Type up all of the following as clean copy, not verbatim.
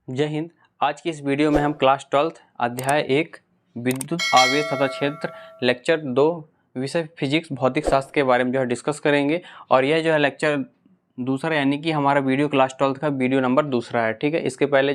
जय हिंद। आज की इस वीडियो में हम क्लास 12 अध्याय 1 विद्युत आवेश तथा क्षेत्र लेक्चर 2 विषय फिजिक्स भौतिक शास्त्र के बारे में डिस्कस करेंगे। और यह लेक्चर दूसरा यानी कि हमारा वीडियो क्लास 12 का वीडियो नंबर दूसरा है। ठीक है, इसके पहले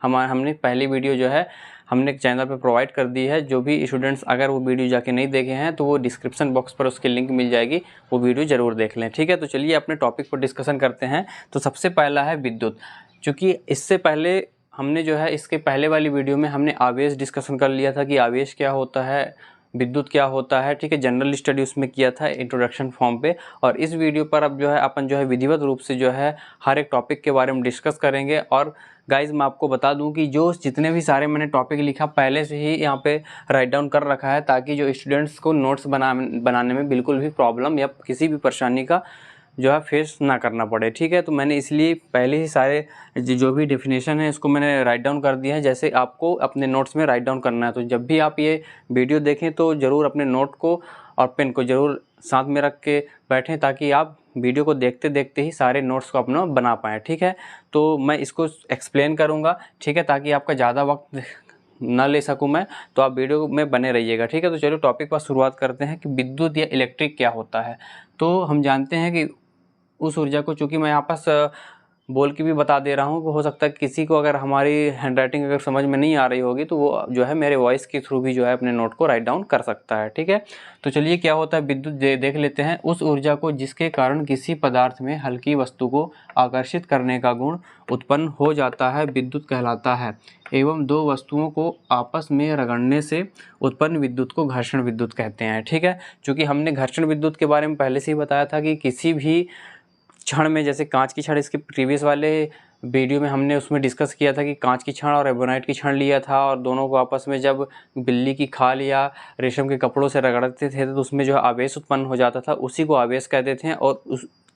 हमने पहली वीडियो हमने चैनल पे प्रोवाइड कर दी है। जो भी स्टूडेंट्स अगर वो वीडियो जाके नहीं देखे हैं तो वो डिस्क्रिप्शन बॉक्स पर उसकी लिंक मिल जाएगी, वो वीडियो ज़रूर देख लें। ठीक है, तो चलिए अपने टॉपिक पर डिस्कशन करते हैं। तो सबसे पहला है विद्युत। चूँकि इससे पहले हमने इसके पहले वाली वीडियो में हमने आवेश डिस्कशन कर लिया था कि आवेश क्या होता है, विद्युत क्या होता है। ठीक है, जनरल स्टडी उसमें किया था इंट्रोडक्शन फॉर्म पे। और इस वीडियो पर अब अपन विधिवत रूप से हर एक टॉपिक के बारे में डिस्कस करेंगे। और गाइज मैं आपको बता दूं कि जितने भी सारे मैंने टॉपिक लिखा पहले से ही यहाँ पे राइट डाउन कर रखा है, ताकि जो स्टूडेंट्स को नोट्स बनाने में बिल्कुल भी प्रॉब्लम या किसी भी परेशानी का फेस ना करना पड़े। ठीक है, तो मैंने इसलिए पहले ही सारे जो भी डेफिनेशन है इसको मैंने राइट डाउन कर दिया है, जैसे आपको अपने नोट्स में राइट डाउन करना है। तो जब भी आप ये वीडियो देखें तो ज़रूर अपने नोट को और पेन को ज़रूर साथ में रख के बैठें, ताकि आप वीडियो को देखते देखते ही सारे नोट्स को अपना बना पाएँ। ठीक है, तो मैं इसको एक्सप्लेन करूँगा। ठीक है, ताकि आपका ज़्यादा वक्त ना ले सकूं मैं, तो आप वीडियो में बने रहिएगा। ठीक है, तो चलो टॉपिक पर शुरुआत करते हैं कि विद्युत या इलेक्ट्रिक क्या होता है। तो हम जानते हैं कि उस ऊर्जा को, चूँकि मैं यहाँ पर बोल के भी बता दे रहा हूँ कि हो सकता है किसी को अगर हमारी हैंडराइटिंग अगर समझ में नहीं आ रही होगी तो वो मेरे वॉइस के थ्रू भी अपने नोट को राइट डाउन कर सकता है। ठीक है, तो चलिए क्या होता है विद्युत देख लेते हैं। उस ऊर्जा को जिसके कारण किसी पदार्थ में हल्की वस्तु को आकर्षित करने का गुण उत्पन्न हो जाता है विद्युत कहलाता है। एवं दो वस्तुओं को आपस में रगड़ने से उत्पन्न विद्युत को घर्षण विद्युत कहते हैं। ठीक है, चूँकि हमने घर्षण विद्युत के बारे में पहले से ही बताया था कि किसी भी क्षण में, जैसे कांच की छड़, इसके प्रीवियस वाले वीडियो में हमने उसमें डिस्कस किया था कि कांच की छड़ और एबोनाइट की छड़ लिया था, और दोनों को आपस में जब बिल्ली की खाल या रेशम के कपड़ों से रगड़ते थे तो उसमें आवेश उत्पन्न हो जाता था, उसी को आवेश कहते थे। और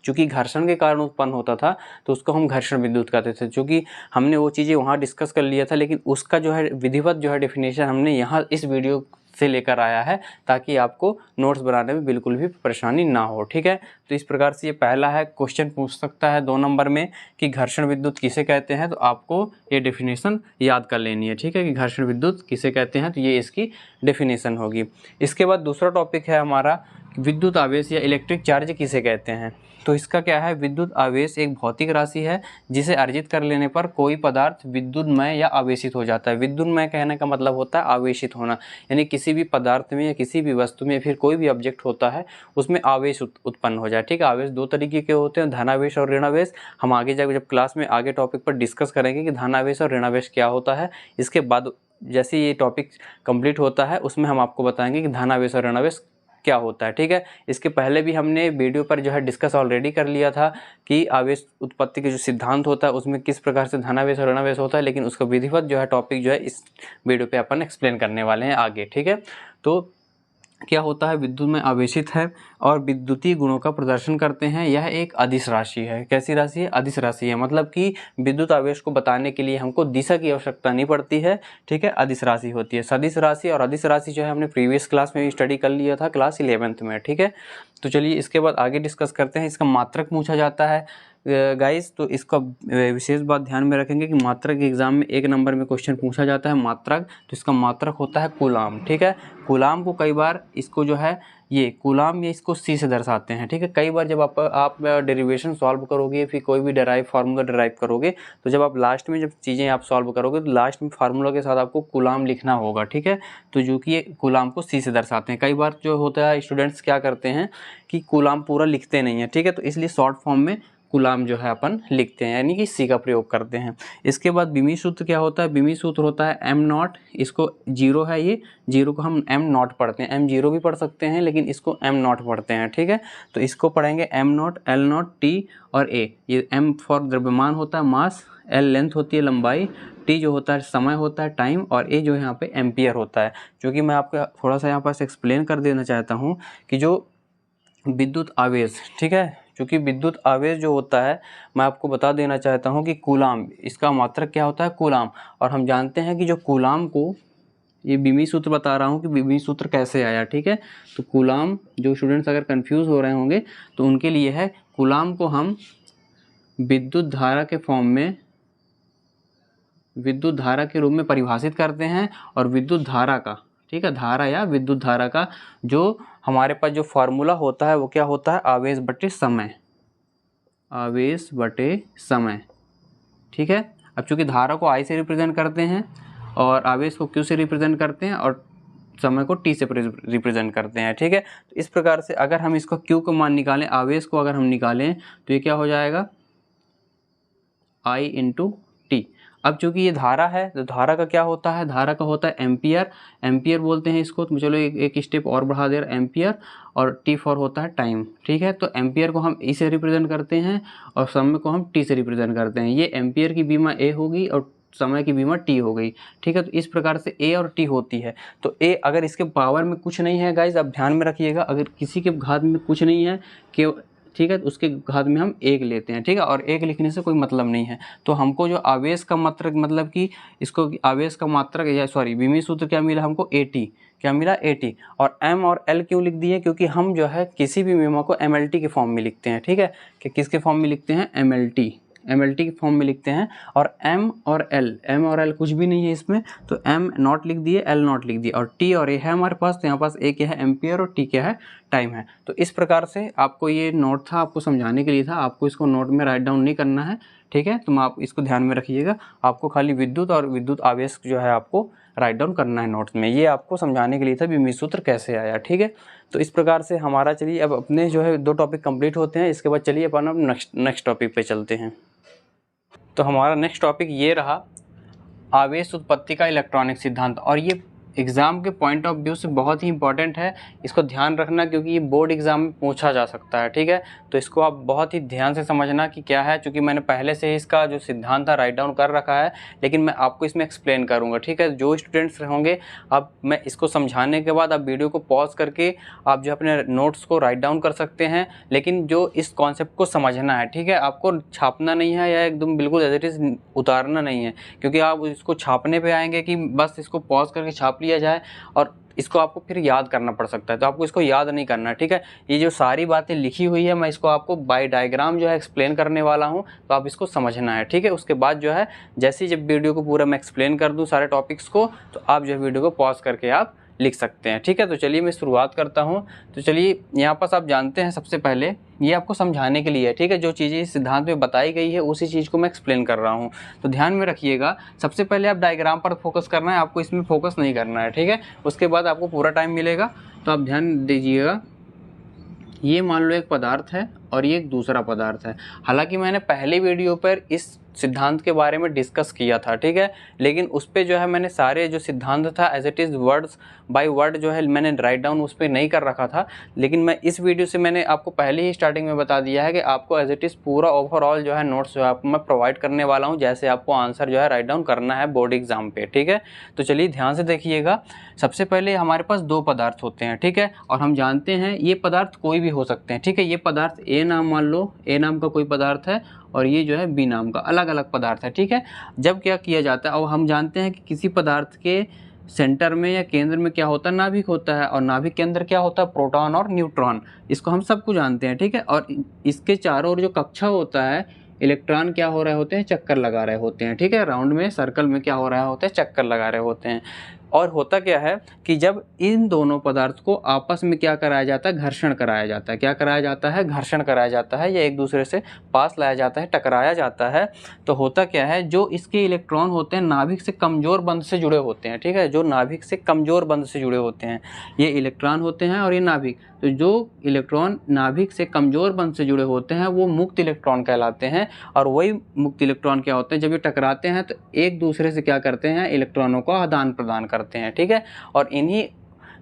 चूँकि घर्षण के कारण उत्पन्न होता था तो उसको हम घर्षण विद्युत कहते थे। चूँकि हमने वो चीज़ें वहाँ डिस्कस कर लिया था, लेकिन उसका विधिवत डेफिनेशन हमने यहाँ इस वीडियो से लेकर आया है, ताकि आपको नोट्स बनाने में बिल्कुल भी परेशानी ना हो। ठीक है, तो इस प्रकार से ये पहला है, क्वेश्चन पूछ सकता है 2 नंबर में कि घर्षण विद्युत किसे कहते हैं, तो आपको ये डेफिनेशन याद कर लेनी है। ठीक है, कि घर्षण विद्युत किसे कहते हैं, तो ये इसकी डेफिनेशन होगी। इसके बाद दूसरा टॉपिक है हमारा विद्युत आवेश या इलेक्ट्रिक चार्ज किसे कहते हैं। तो इसका क्या है, विद्युत आवेश एक भौतिक राशि है जिसे अर्जित कर लेने पर कोई पदार्थ विद्युतमय या आवेशित हो जाता है। विद्युतमय कहने का मतलब होता है आवेशित होना, यानी किसी भी पदार्थ में या किसी भी वस्तु में या फिर कोई भी ऑब्जेक्ट होता है उसमें आवेश उत्पन्न हो जाए। ठीक है, आवेश 2 तरीके के होते हैं, धनावेश और ऋणावेश। हम आगे जब क्लास में आगे टॉपिक पर डिस्कस करेंगे कि धनावेश और ऋणावेश क्या होता है। इसके बाद जैसे ये टॉपिक कंप्लीट होता है उसमें हम आपको बताएंगे कि धनावेश और ऋणावेश क्या होता है। ठीक है, इसके पहले भी हमने वीडियो पर डिस्कस ऑलरेडी कर लिया था कि आवेश उत्पत्ति के सिद्धांत होता है उसमें किस प्रकार से धनावेश और ऋणावेश होता है, लेकिन उसका विधिवत टॉपिक इस वीडियो पे अपन एक्सप्लेन करने वाले हैं आगे। ठीक है, तो क्या होता है, विद्युत में आवेशित है और विद्युतीय गुणों का प्रदर्शन करते हैं। यह एक अदिश राशि है। कैसी राशि है? अदिश राशि है, मतलब कि विद्युत आवेश को बताने के लिए हमको दिशा की आवश्यकता नहीं पड़ती है। ठीक है, अदिश राशि होती है। सदिश राशि और अदिश राशि हमने प्रीवियस क्लास में भी स्टडी कर लिया था, क्लास 11th में। ठीक है, तो चलिए इसके बाद आगे डिस्कस करते हैं। इसका मात्रक पूछा जाता है गाइस, तो इसका विशेष बात ध्यान में रखेंगे कि मात्रक एग्जाम में 1 नंबर में क्वेश्चन पूछा जाता है मात्रक, तो इसका मात्रक होता है कूलाम। ठीक है, कूलाम को कई बार इसको ये कूलाम, ये इसको सी से दर्शाते हैं। ठीक है, कई बार जब आप डेरिवेशन सॉल्व करोगे, फिर कोई भी फार्मूला डिराइव करोगे, तो जब आप लास्ट में चीज़ें आप सॉल्व करोगे तो लास्ट में फार्मूला के साथ आपको कूलाम लिखना होगा। ठीक है, तो जो कि ये कूलाम को सी से दर्शाते हैं। कई बार होता है स्टूडेंट्स क्या करते हैं कि कूलाम पूरा लिखते नहीं है। ठीक है, तो इसलिए शॉर्ट फॉर्म में कूलाम अपन लिखते हैं, यानी कि सी का प्रयोग करते हैं। इसके बाद बिमी सूत्र क्या होता है? बिमी सूत्र होता है एम नॉट, इसको 0 है, ये 0 को हम एम नॉट पढ़ते हैं, एम 0 भी पढ़ सकते हैं लेकिन इसको एम नॉट पढ़ते हैं। ठीक है, तो इसको पढ़ेंगे am not, L not, T और ए। ये एम फॉर द्रव्यमान होता है, मास, एल लेंथ होती है, लंबाई, टी होता है समय होता है, टाइम, और ए यहाँ पे एम्पियर होता है। जो कि मैं आपको थोड़ा सा यहाँ पास एक्सप्लेन कर देना चाहता हूँ कि जो विद्युत आवेश, ठीक है, क्योंकि विद्युत आवेश होता है, मैं आपको बता देना चाहता हूं कि कूलाम, इसका मात्रक क्या होता है? कूलाम। और हम जानते हैं कि जो कूलाम को, ये बिमी सूत्र बता रहा हूं कि बिमी सूत्र कैसे आया। ठीक है, तो कूलाम, जो स्टूडेंट्स अगर कंफ्यूज हो रहे होंगे तो उनके लिए है, कूलाम को हम विद्युत धारा के फॉर्म में विद्युत धारा के रूप में परिभाषित करते हैं। और विद्युत धारा का, ठीक है, धारा या विद्युत धारा का जो हमारे पास जो फार्मूला होता है वो क्या होता है, आवेश बटे समय, आवेश बटे समय, ठीक है। अब चूंकि धारा को I से रिप्रेजेंट करते हैं और आवेश को Q से रिप्रेजेंट करते हैं और समय को T से रिप्रेजेंट करते हैं, ठीक है। तो इस प्रकार से अगर हम इसको Q का मान निकालें, आवेश को अगर हम निकालें तो ये क्या हो जाएगा, I इंटू टी। अब चूंकि ये धारा है तो धारा का क्या होता है, धारा का होता है एम्पियर, एम्पियर बोलते हैं इसको। तो चलो एक स्टेप और बढ़ा दे रहा, एम्पियर, और टी फॉर होता है टाइम, ठीक है। तो एम्पियर को हम ई से रिप्रेजेंट करते हैं और समय को हम टी से रिप्रेजेंट करते हैं। ये एम्पियर की बीमा ए होगी और समय की बीमा टी हो गई, ठीक है। तो इस प्रकार से ए और टी होती है। तो ए अगर इसके पावर में कुछ नहीं है गाइज, आप ध्यान में रखिएगा, अगर किसी के घात में कुछ नहीं है कि, ठीक है, तो उसके घात में हम एक लेते हैं, ठीक है। और एक लिखने से कोई मतलब नहीं है। तो हमको जो आवेश का मात्रक, मतलब कि इसको आवेश का मात्रक या सॉरी विमीय सूत्र क्या मिला हमको, AT, क्या मिला, AT। और M और L क्यों लिख दिए, क्योंकि हम जो है किसी भी विमा को MLT के फॉर्म में लिखते हैं, ठीक है। कि किसके फॉर्म में लिखते हैं, MLT के फॉर्म में लिखते हैं। और M और L कुछ भी नहीं है इसमें, तो M नॉट लिख दिए, L नॉट लिख दिए, और T और A है हमारे पास। तो यहाँ पास A क्या है, एम्पियर, और T क्या है, टाइम है। तो इस प्रकार से आपको ये नोट था, आपको समझाने के लिए था, आपको इसको नोट में राइट डाउन नहीं करना है, ठीक है। तो आप इसको ध्यान में रखिएगा, आपको खाली विद्युत और विद्युत आवेश जो है आपको राइट डाउन करना है नोट्स में। ये आपको समझाने के लिए था विमीय सूत्र कैसे आया, ठीक है। तो इस प्रकार से हमारा, चलिए अब अपने जो है 2 टॉपिक कंप्लीट होते हैं। इसके बाद चलिए अपन अब नेक्स्ट टॉपिक पे चलते हैं। तो हमारा नेक्स्ट टॉपिक ये रहा, आवेश उत्पत्ति का इलेक्ट्रॉनिक सिद्धांत। और ये एग्ज़ाम के पॉइंट ऑफ व्यू से बहुत ही इंपॉर्टेंट है, इसको ध्यान रखना, क्योंकि ये बोर्ड एग्जाम में पूछा जा सकता है, ठीक है। तो इसको आप बहुत ही ध्यान से समझना कि क्या है, क्योंकि मैंने पहले से ही इसका जो सिद्धांत था राइट डाउन कर रखा है, लेकिन मैं आपको इसमें एक्सप्लेन करूँगा, ठीक है। जो स्टूडेंट्स होंगे, अब मैं इसको समझाने के बाद आप वीडियो को पॉज करके आप जो अपने नोट्स को राइट डाउन कर सकते हैं, लेकिन जो इस कॉन्सेप्ट को समझना है, ठीक है। आपको छापना नहीं है या एकदम बिल्कुल एज इट इज़ उतारना नहीं है, क्योंकि आप इसको छापने पे आएंगे कि बस इसको पॉज करके छाप लिया जाए और इसको आपको फिर याद करना पड़ सकता है। तो आपको इसको याद नहीं करना है, ठीक है। ये जो सारी बातें लिखी हुई है, मैं इसको आपको बाय डायग्राम जो है एक्सप्लेन करने वाला हूँ, तो आप इसको समझना है, ठीक है। उसके बाद जो है जैसे ही जब वीडियो को पूरा मैं एक्सप्लेन कर दूँ सारे टॉपिक्स को, तो आप जो है वीडियो को पॉज करके आप लिख सकते हैं, ठीक है। तो चलिए मैं शुरुआत करता हूँ। तो चलिए यहाँ पास आप जानते हैं, सबसे पहले ये आपको समझाने के लिए है, ठीक है। जो चीज़ें इस सिद्धांत में बताई गई है उसी चीज़ को मैं एक्सप्लेन कर रहा हूँ, तो ध्यान में रखिएगा। सबसे पहले आप डायग्राम पर फोकस करना है, आपको इसमें फोकस नहीं करना है, ठीक है। उसके बाद आपको पूरा टाइम मिलेगा, तो आप ध्यान दीजिएगा। ये मान लो एक पदार्थ है और ये एक दूसरा पदार्थ है। हालांकि मैंने पहले वीडियो पर इस सिद्धांत के बारे में डिस्कस किया था, ठीक है, लेकिन उस पर जो है मैंने सारे जो सिद्धांत था as it is words by word जो है मैंने राइट डाउन उस पर नहीं कर रखा था। लेकिन मैं इस वीडियो से मैंने आपको पहले ही स्टार्टिंग में बता दिया है कि आपको एज इट इज़ पूरा ओवरऑल जो है नोट्स जो है आपको मैं प्रोवाइड करने वाला हूँ, जैसे आपको आंसर जो है राइट डाउन करना है बोर्ड एग्जाम पे, ठीक है। तो चलिए ध्यान से देखिएगा। सबसे पहले हमारे पास 2 पदार्थ होते हैं, ठीक है, और हम जानते हैं ये पदार्थ कोई भी हो सकते हैं, ठीक है। ये पदार्थ ए नाम मान लो, ए नाम का कोई पदार्थ है, और ये जो है बी नाम का अलग अलग पदार्थ है, ठीक है। जब क्या किया जाता है, और हम जानते हैं कि किसी पदार्थ के सेंटर में या केंद्र में क्या होता है, नाभिक होता है, और नाभिक के अंदर क्या होता है, प्रोटॉन और न्यूट्रॉन, इसको हम सबको जानते हैं, ठीक है। और इसके चारों ओर जो कक्षा होता है, इलेक्ट्रॉन क्या हो रहे होते हैं, चक्कर लगा रहे होते हैं, ठीक है। राउंड में, सर्कल में क्या हो रहा होता है, चक्कर लगा रहे होते हैं। और होता क्या है कि जब इन दोनों पदार्थ को आपस में क्या कराया जाता है, घर्षण कराया जाता है। क्या कराया जाता है, घर्षण कराया जाता है, या एक दूसरे से पास लाया जाता है, टकराया जाता है। तो होता क्या है, जो इसके इलेक्ट्रॉन होते हैं नाभिक से कमज़ोर बंध से जुड़े होते हैं, ठीक है। जो नाभिक से कमज़ोर बंध से जुड़े होते हैं, ये इलेक्ट्रॉन होते हैं और ये नाभिक। तो जो इलेक्ट्रॉन नाभिक से कमज़ोर बंध से जुड़े होते हैं वो मुक्त इलेक्ट्रॉन कहलाते हैं। और वही मुक्त इलेक्ट्रॉन क्या होते हैं, जब ये टकराते हैं तो एक दूसरे से क्या करते हैं, इलेक्ट्रॉनों को आदान प्रदान करते हैं, ठीक है। और इन्हीं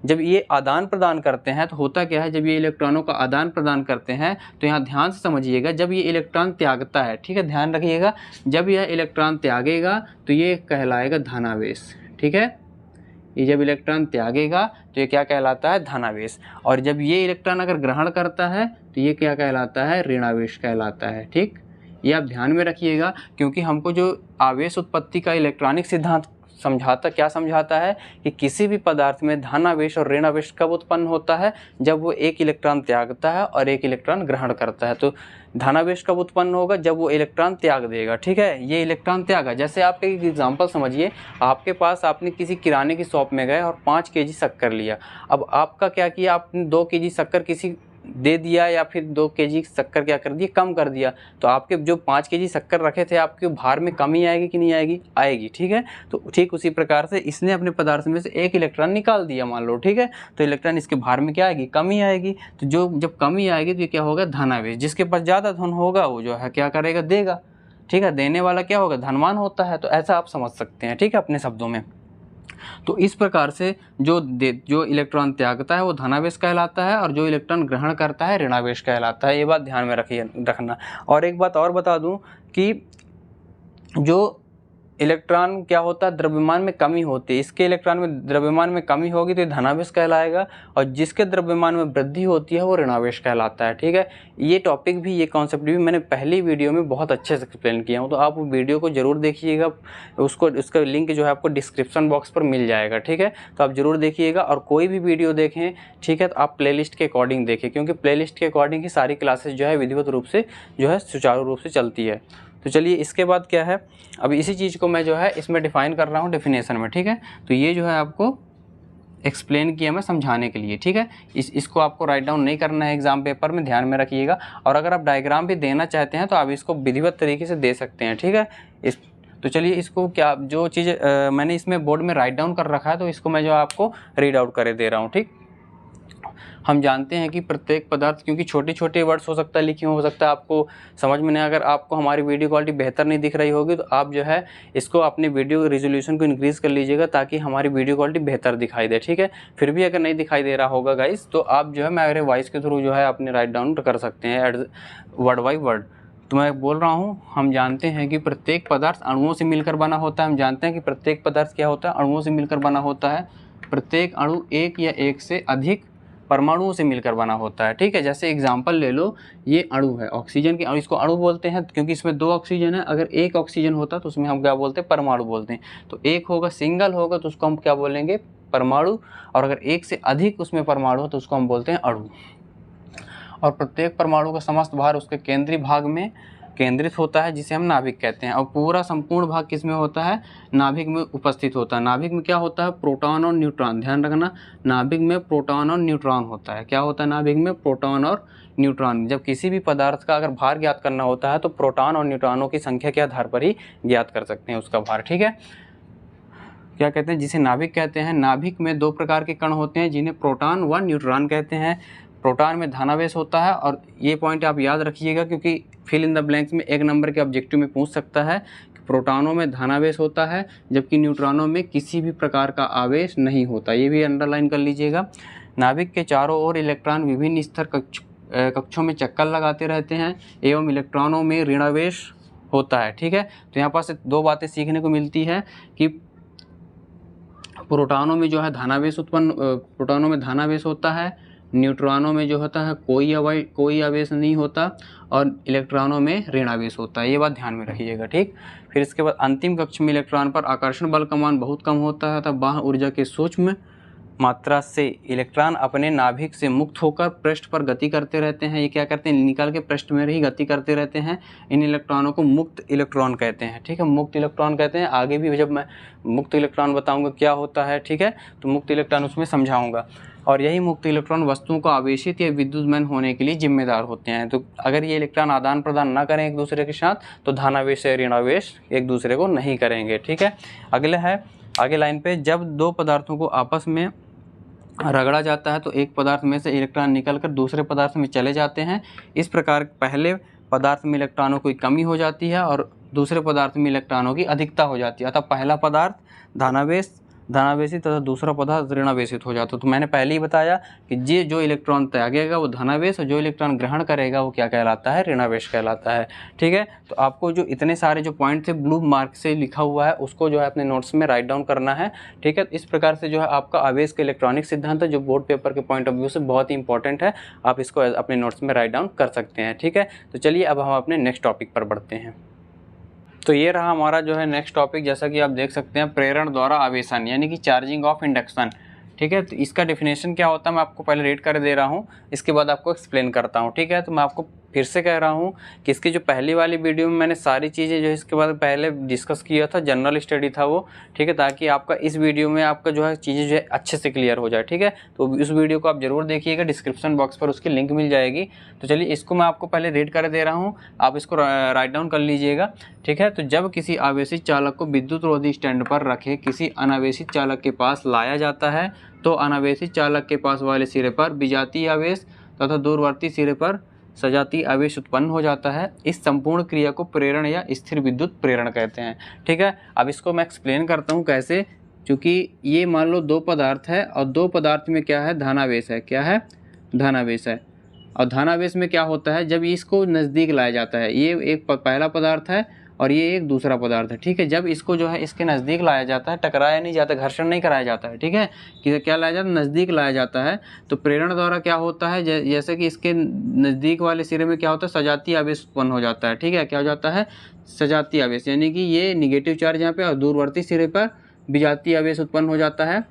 जब ये आदान प्रदान करते हैं तो होता क्या है, जब ये इलेक्ट्रॉनों का आदान प्रदान करते हैं तो यहाँ ध्यान से समझिएगा, जब ये इलेक्ट्रॉन त्यागता है, ठीक है, ध्यान रखिएगा, जब यह इलेक्ट्रॉन त्यागेगा तो ये कहलाएगा धनावेश, ठीक है। ये जब इलेक्ट्रॉन त्यागेगा तो ये क्या कहलाता है, धनावेश। और जब ये इलेक्ट्रॉन अगर ग्रहण करता है तो ये क्या कहलाता है, ऋणावेश कहलाता है, ठीक। ये आप ध्यान में रखिएगा, क्योंकि हमको जो आवेश उत्पत्ति का इलेक्ट्रॉनिक सिद्धांत क्या समझाता है कि किसी भी पदार्थ में धनावेश और ऋणावेश कब उत्पन्न होता है, जब वो एक इलेक्ट्रॉन त्यागता है और एक इलेक्ट्रॉन ग्रहण करता है। तो धनावेश कब उत्पन्न होगा, जब वो इलेक्ट्रॉन त्याग देगा। ठीक है, ये इलेक्ट्रॉन त्यागा, जैसे आप एक एग्जांपल समझिए, आपके पास आपने किसी किराने की शॉप में गए और 5 केजी शक्कर लिया। अब आपका क्या किया, आपने 2 केजी शक्कर किसी दे दिया या फिर 2 केजी शक्कर क्या कर दिया, कम कर दिया। तो आपके जो 5 केजी शक्कर रखे थे, आपके भार में कमी आएगी कि नहीं आएगी, आएगी। ठीक है, तो ठीक उसी प्रकार से इसने अपने पदार्थ में से एक इलेक्ट्रॉन निकाल दिया मान लो। ठीक है, तो इलेक्ट्रॉन इसके भार में क्या आएगी, कमी आएगी। तो जब कमी आएगी तो ये क्या होगा, धनावेश। जिसके पास ज़्यादा धन होगा वो जो है क्या करेगा, देगा। ठीक है, देने वाला क्या होगा, धनवान होता है। तो ऐसा आप समझ सकते हैं, ठीक है, अपने शब्दों में। तो इस प्रकार से जो इलेक्ट्रॉन त्यागता है वो धनावेश कहलाता है और जो इलेक्ट्रॉन ग्रहण करता है ऋणावेश कहलाता है। ये बात ध्यान में रखना। और एक बात और बता दूं कि जो इलेक्ट्रॉन क्या होता है, द्रव्यमान में कमी होती है। इसके इलेक्ट्रॉन में द्रव्यमान में कमी होगी तो धनावेश कहलाएगा, और जिसके द्रव्यमान में वृद्धि होती है वो ऋणावेश कहलाता है। ठीक है, ये टॉपिक भी, ये कॉन्सेप्ट भी मैंने पहली वीडियो में बहुत अच्छे से एक्सप्लेन किया हूँ, तो आप वीडियो को जरूर देखिएगा। उसका लिंक जो है आपको डिस्क्रिप्शन बॉक्स पर मिल जाएगा। ठीक है, तो आप जरूर देखिएगा। और कोई भी वीडियो देखें, ठीक है, तो आप प्लेलिस्ट के अकॉर्डिंग देखें, क्योंकि प्लेलिस्ट के अकॉर्डिंग ही सारी क्लासेस जो है विधिवत रूप से जो है सुचारू रूप से चलती है। तो चलिए इसके बाद क्या है, अब इसी चीज़ को मैं जो है इसमें डिफाइन कर रहा हूँ डेफिनेशन में। ठीक है, तो ये जो है आपको एक्सप्लेन किया मैं समझाने के लिए। ठीक है, इसको आपको राइट डाउन नहीं करना है एग्जाम पेपर में, ध्यान में रखिएगा। और अगर आप डायग्राम भी देना चाहते हैं तो आप इसको विधिवत तरीके से दे सकते हैं। ठीक है, तो चलिए इसको क्या, जो चीज़ मैंने इसमें बोर्ड में राइट डाउन कर रखा है तो इसको मैं जो आपको रीड आउट करे दे रहा हूँ। ठीक, हम जानते हैं कि प्रत्येक पदार्थ, क्योंकि छोटे छोटे वर्ड्स हो सकता है लिखे हो सकता है आपको समझ में नहीं, अगर आपको हमारी वीडियो क्वालिटी बेहतर नहीं दिख रही होगी तो आप जो है इसको अपने वीडियो रेजोल्यूशन को इंक्रीज कर लीजिएगा ताकि हमारी वीडियो क्वालिटी बेहतर दिखाई दे। ठीक है, फिर भी अगर नहीं दिखाई दे रहा होगा गाइस तो आप जो है मेरे वॉइस के थ्रू जो है अपने राइट डाउन कर सकते हैं वर्ड बाई वर्ड। तो मैं बोल रहा हूँ, हम जानते हैं कि प्रत्येक पदार्थ अणुओं से मिलकर बना होता है। हम जानते हैं कि प्रत्येक पदार्थ क्या होता है, अणुओं से मिलकर बना होता है। प्रत्येक अणु एक या एक से अधिक परमाणुओं से मिलकर बना होता है। ठीक है, जैसे एग्जांपल ले लो, ये अणु है ऑक्सीजन के, इसको अणु बोलते हैं क्योंकि इसमें 2 ऑक्सीजन है। अगर एक ऑक्सीजन होता तो उसमें हम क्या बोलते हैं, परमाणु बोलते हैं। तो एक होगा, सिंगल होगा तो उसको हम क्या बोलेंगे, परमाणु। और अगर एक से अधिक उसमें परमाणु हो तो उसको हम बोलते हैं अणु। और प्रत्येक परमाणु का समस्त भार उसके केंद्रीय भाग में केंद्रित होता है, जिसे हम नाभिक कहते हैं। और पूरा संपूर्ण भाग किसमें होता है, नाभिक में उपस्थित होता है। नाभिक में क्या होता है, प्रोटॉन और न्यूट्रॉन। ध्यान रखना, नाभिक में प्रोटॉन और न्यूट्रॉन होता है। क्या होता है नाभिक में, प्रोटॉन और न्यूट्रॉन। जब किसी भी पदार्थ का अगर भार ज्ञात करना होता है तो प्रोटॉन और न्यूट्रॉनों की संख्या के आधार पर ही ज्ञात कर सकते हैं उसका भार। ठीक है, क्या कहते हैं, जिसे नाभिक कहते हैं। नाभिक में 2 प्रकार के कण होते हैं जिन्हें प्रोटॉन व न्यूट्रॉन कहते हैं। प्रोटॉन में धनावेश होता है, और ये पॉइंट आप याद रखिएगा क्योंकि फिल इन द ब्लैंक्स में 1 नंबर के ऑब्जेक्टिव में पूछ सकता है कि प्रोटॉनों में धनावेश होता है जबकि न्यूट्रॉनों में किसी भी प्रकार का आवेश नहीं होता। ये भी अंडरलाइन कर लीजिएगा। नाभिक के चारों ओर इलेक्ट्रॉन विभिन्न स्तर कक्षों में चक्कर लगाते रहते हैं एवं इलेक्ट्रॉनों में ऋणावेश होता है। ठीक है, तो यहाँ पास 2 बातें सीखने को मिलती है कि प्रोटॉनों में जो है प्रोटॉनों में धनावेश होता है, न्यूट्रॉनों में जो होता है कोई आवेश नहीं होता, और इलेक्ट्रॉनों में ऋणावेश होता है। ये बात ध्यान में रखिएगा। ठीक, फिर इसके बाद अंतिम कक्ष में इलेक्ट्रॉन पर आकर्षण बल का मान बहुत कम होता है, तब बाह्य ऊर्जा के सूक्ष्म मात्रा से इलेक्ट्रॉन अपने नाभिक से मुक्त होकर पृष्ठ पर गति करते रहते हैं। ये क्या करते हैं, निकाल के पृष्ठ में ही गति करते रहते हैं। इन इलेक्ट्रॉनों को मुक्त इलेक्ट्रॉन कहते हैं। ठीक है, मुक्त इलेक्ट्रॉन कहते हैं। आगे भी जब मैं मुक्त इलेक्ट्रॉन बताऊंगा क्या होता है, ठीक है, तो मुक्त इलेक्ट्रॉन उसमें समझाऊंगा। और यही मुक्त इलेक्ट्रॉन वस्तुओं को आवेशित या विद्युतमय होने के लिए जिम्मेदार होते हैं। तो अगर ये इलेक्ट्रॉन आदान प्रदान ना करें एक दूसरे के साथ तो धनावेश या ऋणावेश एक दूसरे को नहीं करेंगे। ठीक है, आगे लाइन पे, जब 2 पदार्थों को आपस में रगड़ा जाता है तो एक पदार्थ में से इलेक्ट्रॉन निकलकर दूसरे पदार्थ में चले जाते हैं। इस प्रकार पहले पदार्थ में इलेक्ट्रॉनों की कमी हो जाती है और दूसरे पदार्थ में इलेक्ट्रॉनों की अधिकता हो जाती है। अतः पहला पदार्थ धनावेशित तथा दूसरा पदार्थ ऋणावेशित हो जाता है। तो मैंने पहले ही बताया कि जो इलेक्ट्रॉन त्यागेगा वो धनावेश और जो इलेक्ट्रॉन ग्रहण करेगा वो क्या कहलाता है, ऋणावेश कहलाता है। ठीक है, तो आपको जो इतने सारे जो पॉइंट थे ब्लू मार्क से लिखा हुआ है उसको जो है अपने नोट्स में राइट डाउन करना है। ठीक है, इस प्रकार से जो है आपका आवेश का इलेक्ट्रॉनिक सिद्धांत है जो बोर्ड पेपर के पॉइंट ऑफ व्यू से बहुत ही इंपॉर्टेंट है। आप इसको अपने नोट्स में राइट डाउन कर सकते हैं। ठीक है, तो चलिए अब हम अपने नेक्स्ट टॉपिक पर बढ़ते हैं। तो ये रहा हमारा जो है नेक्स्ट टॉपिक, जैसा कि आप देख सकते हैं प्रेरण द्वारा आवेशन यानी कि चार्जिंग ऑफ इंडक्शन। ठीक है, तो इसका डेफिनेशन क्या होता है मैं आपको पहले रीड कर दे रहा हूँ, इसके बाद आपको एक्सप्लेन करता हूँ। ठीक है, तो मैं आपको फिर से कह रहा हूँ कि इसकी जो पहली वाली वीडियो में मैंने सारी चीज़ें जो है इसके बाद पहले डिस्कस किया था, जनरल स्टडी था वो। ठीक है, ताकि आपका इस वीडियो में आपका जो है चीज़ें जो है अच्छे से क्लियर हो जाए। ठीक है, तो उस वीडियो को आप जरूर देखिएगा, डिस्क्रिप्शन बॉक्स पर उसकी लिंक मिल जाएगी। तो चलिए इसको मैं आपको पहले रीड कर दे रहा हूँ, आप इसको राइट डाउन कर लीजिएगा। ठीक है, तो जब किसी आवेशित चालक को विद्युत रोधी स्टैंड पर रखे किसी अनावेशित चालक के पास लाया जाता है, तो अनावेशित चालक के पास वाले सिरे पर विजातीय आवेश तथा दूरवर्ती सिरे पर सजातीय आवेश उत्पन्न हो जाता है। इस संपूर्ण क्रिया को प्रेरण या स्थिर विद्युत प्रेरण कहते हैं। ठीक है, अब इसको मैं एक्सप्लेन करता हूँ कैसे। क्योंकि ये मान लो दो पदार्थ है और दो पदार्थ में क्या है, धनावेश है। क्या है, धनावेश है। और धनावेश में क्या होता है, जब इसको नज़दीक लाया जाता है, ये एक पहला पदार्थ है और ये एक दूसरा पदार्थ है। ठीक है, जब इसको जो है इसके नज़दीक लाया जाता है, टकराया नहीं जाता, घर्षण नहीं कराया जाता है। ठीक है, कि क्या लाया जाता है, नज़दीक लाया जाता है, तो प्रेरण द्वारा क्या होता है, जैसे कि इसके नज़दीक वाले सिरे में क्या होता है, सजातीय आवेश उत्पन्न हो जाता है। ठीक है, क्या हो जाता है, सजातीय आवेश, यानी कि ये निगेटिव चार्ज यहाँ पे और दूरवर्ती सिरे पर विजातीय आवेश उत्पन्न हो जाता है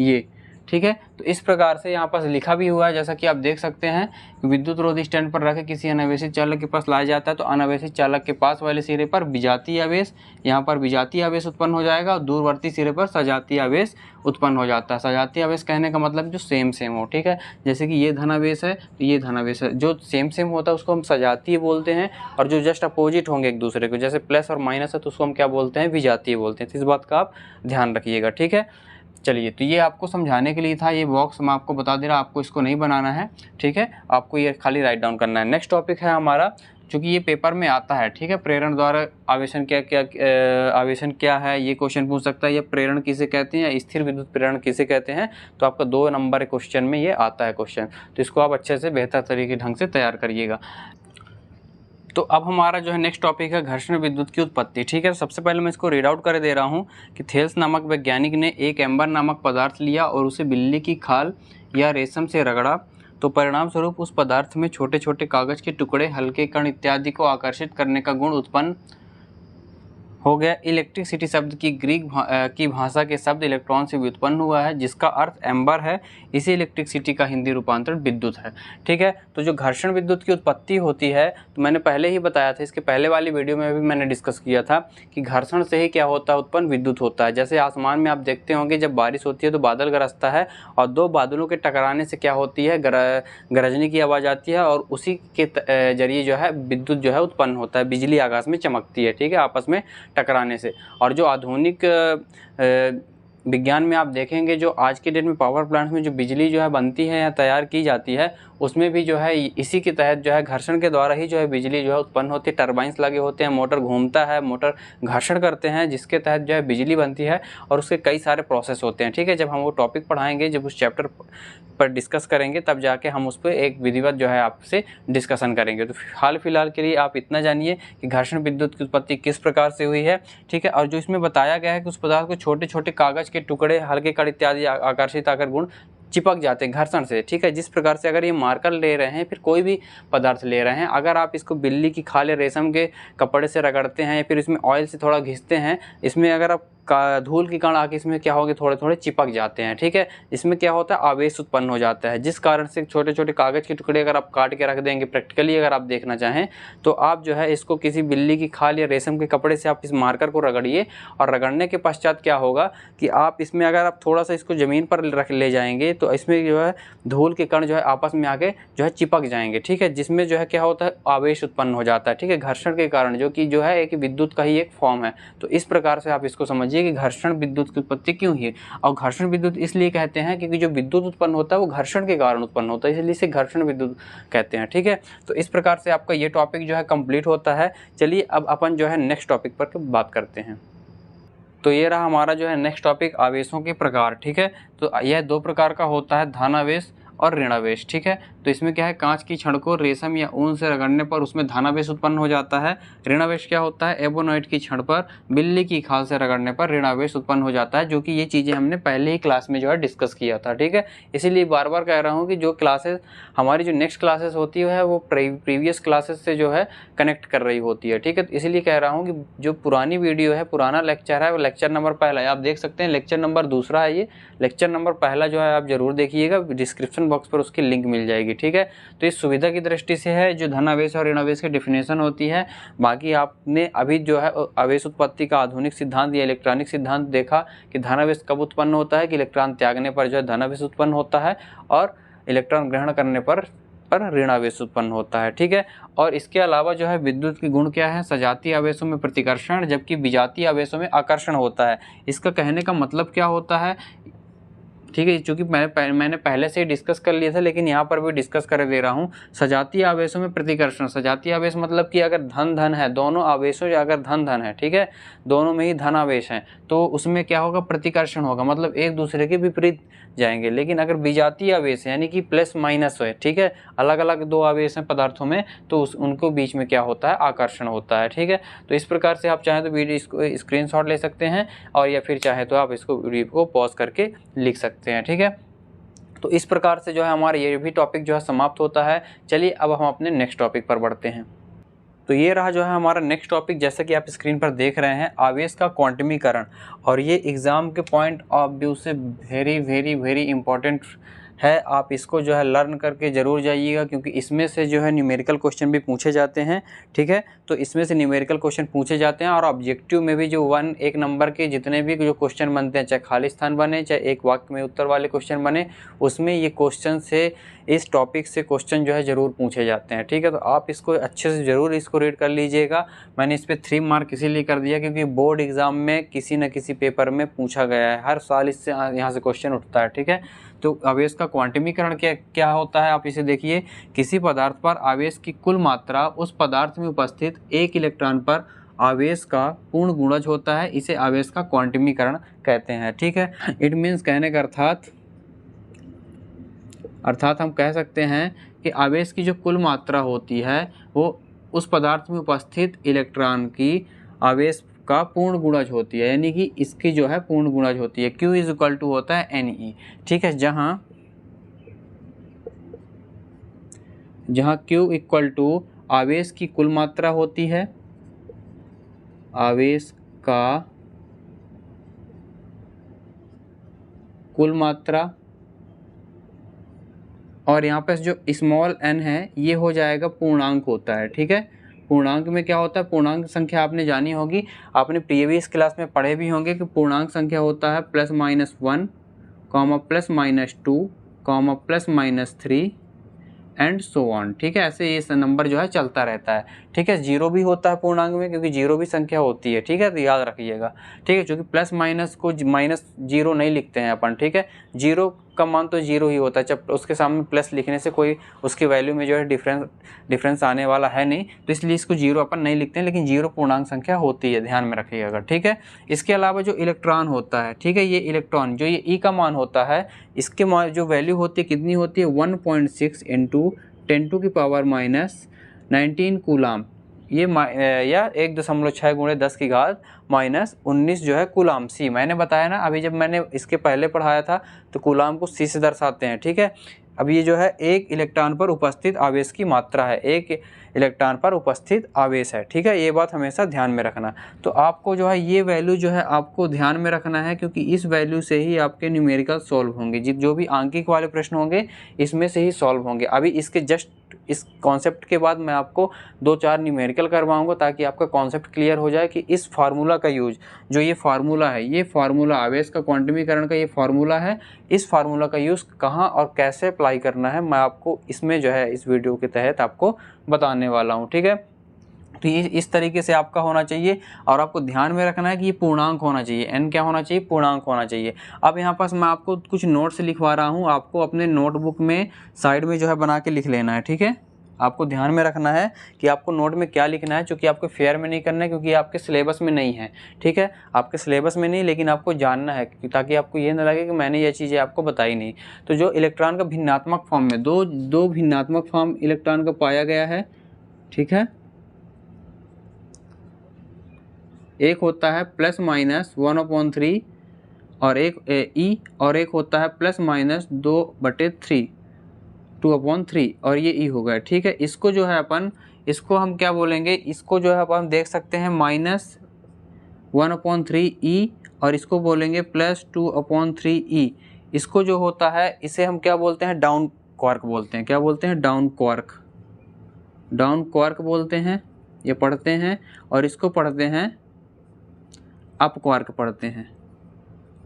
ये। ठीक है, तो इस प्रकार से यहाँ पर लिखा भी हुआ है, जैसा कि आप देख सकते हैं, विद्युत रोधी स्टैंड पर रखे किसी अनावेशित चालक के पास लाया जाता है, तो अनावेशित चालक के पास वाले सिरे पर विजातीय आवेश, यहाँ पर विजातीय आवेश उत्पन्न हो जाएगा और दूरवर्ती सिरे पर सजातीय आवेश उत्पन्न हो जाता है। सजातीय आवेश कहने का मतलब जो सेम हो। ठीक है, जैसे कि ये धनावेश है तो ये धनावेश है, जो सेम होता है उसको हम सजातीय बोलते हैं, और जो जस्ट अपोजिट होंगे एक दूसरे को, जैसे प्लस और माइनस है तो उसको हम क्या बोलते हैं, विजातीय बोलते हैं। तो इस बात का आप ध्यान रखिएगा। ठीक है, चलिए, तो ये आपको समझाने के लिए था, ये बॉक्स मैं आपको बता दे रहा, आपको इसको नहीं बनाना है। ठीक है, आपको ये खाली राइट डाउन करना है। नेक्स्ट टॉपिक है हमारा, चूँकि ये पेपर में आता है। ठीक है, प्रेरण द्वारा आवेशन आवेशन क्या है, ये क्वेश्चन पूछ सकता है, ये प्रेरण किसे कहते हैं या स्थिर विद्युत प्रेरण किसे कहते हैं। तो आपका 2 नंबर क्वेश्चन में ये आता है क्वेश्चन, तो इसको आप अच्छे से बेहतर तरीके ढंग से तैयार करिएगा। तो अब हमारा जो है नेक्स्ट टॉपिक है घर्षण विद्युत की उत्पत्ति। ठीक है, सबसे पहले मैं इसको रीड आउट कर दे रहा हूँ कि थेल्स नामक वैज्ञानिक ने एक एम्बर नामक पदार्थ लिया और उसे बिल्ली की खाल या रेशम से रगड़ा, तो परिणाम स्वरूप उस पदार्थ में छोटे छोटे कागज के टुकड़े, हल्के कण इत्यादि को आकर्षित करने का गुण उत्पन्न हो गया। इलेक्ट्रिसिटी शब्द की ग्रीक की भाषा के शब्द इलेक्ट्रॉन से व्युत्पन्न हुआ है, जिसका अर्थ एम्बर है। इसी इलेक्ट्रिसिटी का हिंदी रूपांतरण विद्युत है। ठीक है, तो जो घर्षण विद्युत की उत्पत्ति होती है, तो मैंने पहले ही बताया था, इसके पहले वाली वीडियो में भी मैंने डिस्कस किया था कि घर्षण से ही क्या होता है, उत्पन्न विद्युत होता है। जैसे आसमान में आप देखते होंगे जब बारिश होती है तो बादल गरजता है और दो बादलों के टकराने से क्या होती है, गरजने की आवाज़ आती है और उसी के जरिए जो है विद्युत जो है उत्पन्न होता है, बिजली आकाश में चमकती है। ठीक है, आपस में टकराने से। और जो आधुनिक विज्ञान में आप देखेंगे, जो आज के डेट में पावर प्लांट में जो बिजली जो है बनती है या तैयार की जाती है, उसमें भी जो है इसी के तहत जो है घर्षण के द्वारा ही जो है बिजली जो है उत्पन्न होती है। टरबाइंस लगे होते हैं, मोटर घूमता है, मोटर घर्षण करते हैं, जिसके तहत जो है बिजली बनती है और उसके कई सारे प्रोसेस होते हैं। ठीक है, जब हम वो टॉपिक पढ़ाएंगे, जब उस चैप्टर पर डिस्कस करेंगे, तब जाके हम उस पर एक विधिवत जो है आपसे डिस्कशन करेंगे। तो हाल फिलहाल के लिए आप इतना जानिए कि घर्षण विद्युत की उत्पत्ति किस प्रकार से हुई है। ठीक है, और जो इसमें बताया गया है कि उस पदार्थ को छोटे छोटे कागज के टुकड़े, हल्के कण इत्यादि आकर्षित आकर गुण चिपक जाते हैं घर्षण से। ठीक है, जिस प्रकार से अगर ये मार्कर ले रहे हैं, फिर कोई भी पदार्थ ले रहे हैं, अगर आप इसको बिल्ली की खाल या रेशम के कपड़े से रगड़ते हैं या फिर इसमें ऑयल से थोड़ा घिसते हैं, इसमें अगर आप धूल की कण आके इसमें क्या होंगे, थोड़े थोड़े चिपक जाते हैं। ठीक है, इसमें क्या होता है, आवेश उत्पन्न हो जाता है, जिस कारण से छोटे छोटे कागज के टुकड़े अगर आप काट के रख देंगे, प्रैक्टिकली अगर आप देखना चाहें, तो आप जो है इसको किसी बिल्ली की खाल या रेशम के कपड़े से आप इस मार्कर को रगड़िए, और रगड़ने के पश्चात क्या होगा कि आप इसमें अगर आप थोड़ा सा इसको ज़मीन पर रख ले जाएंगे, तो इसमें जो है धूल के कण जो है आपस में आके जो है चिपक जाएंगे। ठीक है, जिसमें जो है क्या होता है, आवेश उत्पन्न हो जाता है। ठीक है, घर्षण के कारण, जो कि जो है एक विद्युत का ही एक फॉर्म है। तो इस प्रकार से आप इसको समझिए कि घर्षण विद्युत की उत्पत्ति क्यों है। और घर्षण विद्युत इसलिए कहते हैं क्योंकि जो विद्युत उत्पन्न होता है वो घर्षण के कारण उत्पन्न होता है, इसलिए इसे घर्षण विद्युत कहते हैं। ठीक है, तो इस प्रकार से आपका ये टॉपिक जो है कंप्लीट होता है। चलिए अब अपन जो है नेक्स्ट टॉपिक पर बात करते हैं। तो ये रहा हमारा जो है नेक्स्ट टॉपिक, आवेशों के प्रकार। ठीक है, तो यह 2 प्रकार का होता है, धन आवेश और ऋणावेश। ठीक है, तो इसमें क्या है, कांच की छड़ को रेशम या ऊन से रगड़ने पर उसमें धनावेश उत्पन्न हो जाता है। ऋणावेश क्या होता है, एबोनाइट की छड़ पर बिल्ली की खाल से रगड़ने पर ऋणावेश उत्पन्न हो जाता है, जो कि ये चीज़ें हमने पहले ही क्लास में जो है डिस्कस किया था। ठीक है, इसीलिए बार बार कह रहा हूँ कि जो क्लासेस हमारी जो नेक्स्ट क्लासेस होती है वो प्रीवियस क्लासेस से जो है कनेक्ट कर रही होती है। ठीक है, तो इसीलिए कह रहा हूँ कि जो पुरानी वीडियो है, पुराना लेक्चर है, वो लेक्चर नंबर पहला है, आप देख सकते हैं। लेक्चर नंबर दूसरा है, ये लेक्चर नंबर पहला जो है आप जरूर देखिएगा, डिस्क्रिप्शन बॉक्स पर उसकी लिंक मिल जाएगी। ठीक है, तो इस सुविधा की दृष्टि से है जो धनावेश और ऋणावेश की डेफिनेशन होती है। बाकी आपने अभी जो है आवेश उत्पत्ति का आधुनिक सिद्धांत या इलेक्ट्रॉनिक सिद्धांत देखा कि धनावेश कब उत्पन्न होता है, कि इलेक्ट्रॉन त्यागने पर जो है धनावेश उत्पन्न होता है और इलेक्ट्रॉन ग्रहण करने पर ऋणावेश उत्पन्न होता है। ठीक है, और इसके अलावा जो है विद्युत के गुण क्या है, सजातीय आवेशों में प्रतिकर्षण जबकि विजातीय आवेशों में आकर्षण होता है। इसका कहने का मतलब क्या होता है, ठीक है, चूंकि मैंने पहले से ही डिस्कस कर लिया था, लेकिन यहाँ पर भी डिस्कस कर दे रहा हूँ। सजातीय आवेशों में प्रतिकर्षण, सजातीय आवेश मतलब कि अगर धन धन है, दोनों आवेशों अगर धन धन है, ठीक है, दोनों में ही धन आवेश हैं, तो उसमें क्या होगा, प्रतिकर्षण होगा, मतलब एक दूसरे के विपरीत जाएंगे। लेकिन अगर विजातीय आवेश यानी कि प्लस माइनस है, ठीक है, अलग अलग दो आवेश हैं पदार्थों में, तो उनको बीच में क्या होता है, आकर्षण होता है। ठीक है, तो इस प्रकार से आप चाहें तो वीडियो इसको स्क्रीनशॉट ले सकते हैं, और या फिर चाहे तो आप इसको वीडियो को पॉज करके लिख सकते हैं। ठीक है, तो इस प्रकार से जो है हमारा ये भी टॉपिक जो है समाप्त होता है। चलिए अब हम अपने नेक्स्ट टॉपिक पर बढ़ते हैं। तो ये रहा जो है हमारा नेक्स्ट टॉपिक, जैसा कि आप स्क्रीन पर देख रहे हैं, आवेश का क्वांटमीकरण। और ये एग्ज़ाम के पॉइंट ऑफ व्यू से वेरी वेरी वेरी इंपॉर्टेंट है। आप इसको जो है लर्न करके ज़रूर जाइएगा, क्योंकि इसमें से जो है न्यूमेरिकल क्वेश्चन भी पूछे जाते हैं। ठीक है, तो इसमें से न्यूमेरिकल क्वेश्चन पूछे जाते हैं, और ऑब्जेक्टिव में भी जो एक नंबर के जितने भी जो क्वेश्चन बनते हैं, चाहे खाली स्थान बने, चाहे एक वाक्य में उत्तर वाले क्वेश्चन बने, उसमें ये क्वेश्चन से, इस टॉपिक से क्वेश्चन जो है ज़रूर पूछे जाते हैं। ठीक है, तो आप इसको अच्छे से ज़रूर इसको रीड कर लीजिएगा। मैंने इस पर 3 मार्क इसीलिए कर दिया क्योंकि बोर्ड एग्ज़ाम में किसी न किसी पेपर में पूछा गया है, हर साल इससे यहाँ से क्वेश्चन उठता है। ठीक है, तो आवेश का क्वांटमीकरण क्या होता है, आप इसे देखिए। किसी पदार्थ पर आवेश की कुल मात्रा उस पदार्थ में उपस्थित एक इलेक्ट्रॉन पर आवेश का पूर्ण गुणज होता है, इसे आवेश का क्वांटमीकरण कहते हैं। ठीक है, इट मीन्स कहने का अर्थात हम कह सकते हैं कि आवेश की जो कुल मात्रा होती है वो उस पदार्थ में उपस्थित इलेक्ट्रॉन की आवेश का पूर्ण गुणज होती है, यानी कि इसकी जो है पूर्ण गुणज होती है। Q इज इक्वल टू होता है Ne। ठीक है, जहाँ Q इक्वल टू आवेश की कुल मात्रा होती है, आवेश का कुल मात्रा, और यहाँ पे जो स्मॉल n है ये हो जाएगा पूर्णांक होता है। ठीक है, पूर्णांक में क्या होता है, पूर्णांक संख्या आपने जानी होगी, आपने प्रीवियस क्लास में पढ़े भी होंगे कि पूर्णांक संख्या होता है +-1, +-2, +-3 एंड सो ऑन। ठीक है, ऐसे ये नंबर जो है चलता रहता है। ठीक है, 0 भी होता है पूर्णांक में, क्योंकि 0 भी संख्या होती है। ठीक है, तो याद रखिएगा। ठीक है, क्योंकि प्लस माइनस को -0 नहीं लिखते हैं अपन। ठीक है, 0 का मान तो 0 ही होता है, जब उसके सामने प्लस लिखने से कोई उसकी वैल्यू में जो है डिफरेंस आने वाला है नहीं, तो इसलिए इसको 0 अपन नहीं लिखते हैं, लेकिन 0 पूर्णांक संख्या होती है, ध्यान में रखिएगा। ठीक है, इसके अलावा जो इलेक्ट्रॉन होता है, ठीक है, ये इलेक्ट्रॉन जो ये E का मान होता है, इसके जो वैल्यू होती है कितनी होती है, 1.6 × 10⁻⁻19 कूलाम, ये या 1.6 × 10⁻⁻19 जो है कूलाम। सी मैंने बताया ना अभी, जब मैंने इसके पहले पढ़ाया था तो कूलाम को सी से दर्शाते हैं। ठीक है, अब ये जो है एक इलेक्ट्रॉन पर उपस्थित आवेश की मात्रा है, एक इलेक्ट्रॉन पर उपस्थित आवेश है। ठीक है, ये बात हमेशा ध्यान में रखना। तो आपको जो है ये वैल्यू जो है आपको ध्यान में रखना है, क्योंकि इस वैल्यू से ही आपके न्यूमेरिकल सॉल्व होंगे। जो भी आंकिक वाले प्रश्न होंगे इसमें से ही सॉल्व होंगे। अभी इसके जस्ट इस कॉन्सेप्ट के बाद मैं आपको 2-4 न्यूमेरिकल करवाऊंगा, ताकि आपका कॉन्सेप्ट क्लियर हो जाए कि इस फार्मूला का यूज, जो ये फार्मूला है, ये फार्मूला आवेश का क्वांटमीकरण का ये फार्मूला है, इस फार्मूला का यूज़ कहाँ और कैसे अप्लाई करना है मैं आपको इसमें जो है इस वीडियो के तहत आपको बताने वाला हूँ। ठीक है, तो ये इस तरीके से आपका होना चाहिए, और आपको ध्यान में रखना है कि ये पूर्णांक होना चाहिए, n क्या होना चाहिए, पूर्णांक होना चाहिए। अब यहाँ पास मैं आपको कुछ नोट्स लिखवा रहा हूँ, आपको अपने नोटबुक में साइड में जो है बना के लिख लेना है। ठीक है, आपको ध्यान में रखना है कि आपको नोट में क्या लिखना है, चूँकि आपको फेयर में नहीं करना है क्योंकि आपके सिलेबस में नहीं है, ठीक है। आपके सिलेबस में नहीं, लेकिन आपको जानना है ताकि आपको ये ना लगे कि मैंने ये चीज़ें आपको बताई नहीं। तो जो इलेक्ट्रॉन का भिन्नात्मक फॉर्म में दो भिन्नात्मक फॉर्म इलेक्ट्रॉन का पाया गया है, ठीक है। एक होता है +-1/3 और एक ई, और एक होता है +-2/3 2/3 और ये ई हो गया, ठीक है। इसको जो है अपन, इसको हम क्या बोलेंगे, इसको जो है अपन देख सकते हैं -1/3 ई, और इसको बोलेंगे +2/3 ई। इसको जो होता है इसे हम क्या बोलते हैं, डाउन क्वार्क बोलते हैं। क्या बोलते हैं, डाउन क्वार्क, डाउन क्वार्क बोलते हैं, ये पढ़ते हैं। और इसको पढ़ते हैं अप क्वार्क, पढ़ते हैं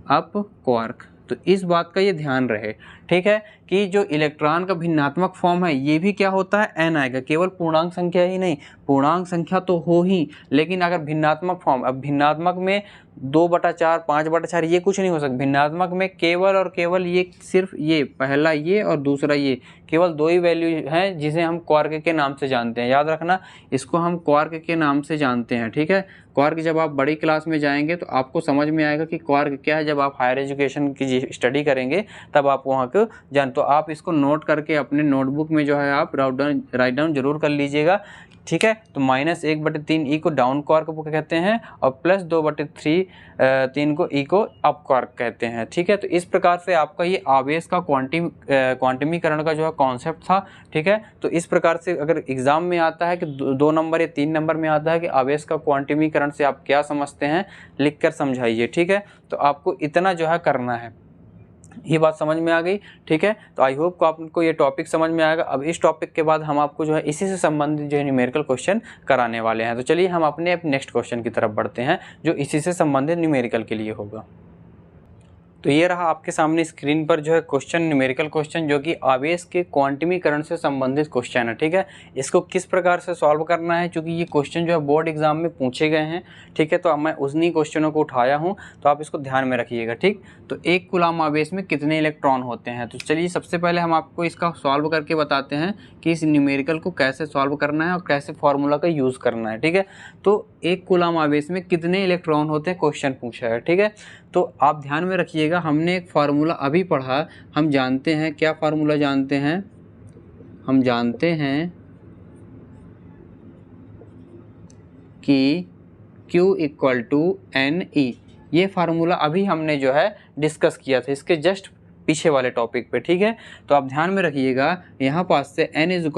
अप क्वार्क। तो इस बात का ये ध्यान रहे, ठीक है, कि जो इलेक्ट्रॉन का भिन्नात्मक फॉर्म है ये भी क्या होता है, n आएगा। केवल पूर्णांक संख्या ही नहीं, पूर्णांक संख्या तो हो ही, लेकिन अगर भिन्नात्मक फॉर्म, अब भिन्नात्मक में 2/4 5/4 ये कुछ नहीं हो सकता। भिन्नात्मक में केवल और केवल ये सिर्फ ये पहला ये और दूसरा ये, केवल 2 ही वैल्यू हैं जिसे हम क्वार्क के नाम से जानते हैं। याद रखना, इसको हम क्वार्क के नाम से जानते हैं, ठीक है। क्वार्क जब आप बड़ी क्लास में जाएंगे तो आपको समझ में आएगा कि क्वार्क क्या है। जब आप हायर एजुकेशन की स्टडी करेंगे तब आप वहाँ को जान, तो आप इसको नोट करके अपने नोटबुक में जो है आप राइट डाउन जरूर कर लीजिएगा, ठीक है। तो -1/3 ई को डाउन क्वार्क कहते हैं और +2/3 को ई को अप क्वार्क कहते हैं, ठीक है। तो इस प्रकार से आपका ये आवेश का क्वांटमीकरण का जो है कॉन्सेप्ट था, ठीक है। तो इस प्रकार से अगर एग्जाम में आता है कि 2 नंबर या 3 नंबर में आता है कि आवेश का क्वांटमीकरण से आप क्या समझते हैं, लिख कर समझाइए, ठीक है। तो आपको इतना जो है करना है। ये बात समझ में आ गई, ठीक है। तो आई होप को आपको ये टॉपिक समझ में आएगा। अब इस टॉपिक के बाद हम आपको जो है इसी से संबंधित जो है न्यूमेरिकल क्वेश्चन कराने वाले हैं। तो चलिए हम अपने नेक्स्ट क्वेश्चन की तरफ बढ़ते हैं जो इसी से संबंधित न्यूमेरिकल के लिए होगा। तो ये रहा आपके सामने स्क्रीन पर जो है क्वेश्चन, न्यूमेरिकल क्वेश्चन, जो कि आवेश के क्वांटमीकरण से संबंधित क्वेश्चन है, ठीक है। इसको किस प्रकार से सॉल्व करना है, क्योंकि ये क्वेश्चन जो है बोर्ड एग्जाम में पूछे गए हैं, ठीक है। तो अब मैं उन्हीं क्वेश्चनों को उठाया हूँ, तो आप इसको ध्यान में रखिएगा, ठीक। तो 1 कूलम आवेश में कितने इलेक्ट्रॉन होते हैं। तो चलिए सबसे पहले हम आपको इसका सॉल्व करके बताते हैं कि इस न्यूमेरिकल को कैसे सॉल्व करना है और कैसे फार्मूला का यूज़ करना है, ठीक है। तो 1 कूलम आवेश में कितने इलेक्ट्रॉन होते हैं, क्वेश्चन पूछा है, ठीक है। तो आप ध्यान में रखिएगा, हमने एक फार्मूला अभी पढ़ा, हम जानते हैं क्या फार्मूला जानते हैं, हम जानते हैं कि Q = NE। ये फार्मूला अभी हमने जो है डिस्कस किया था इसके जस्ट पीछे वाले टॉपिक पे, ठीक है। तो आप ध्यान में रखिएगा, यहाँ पास से N =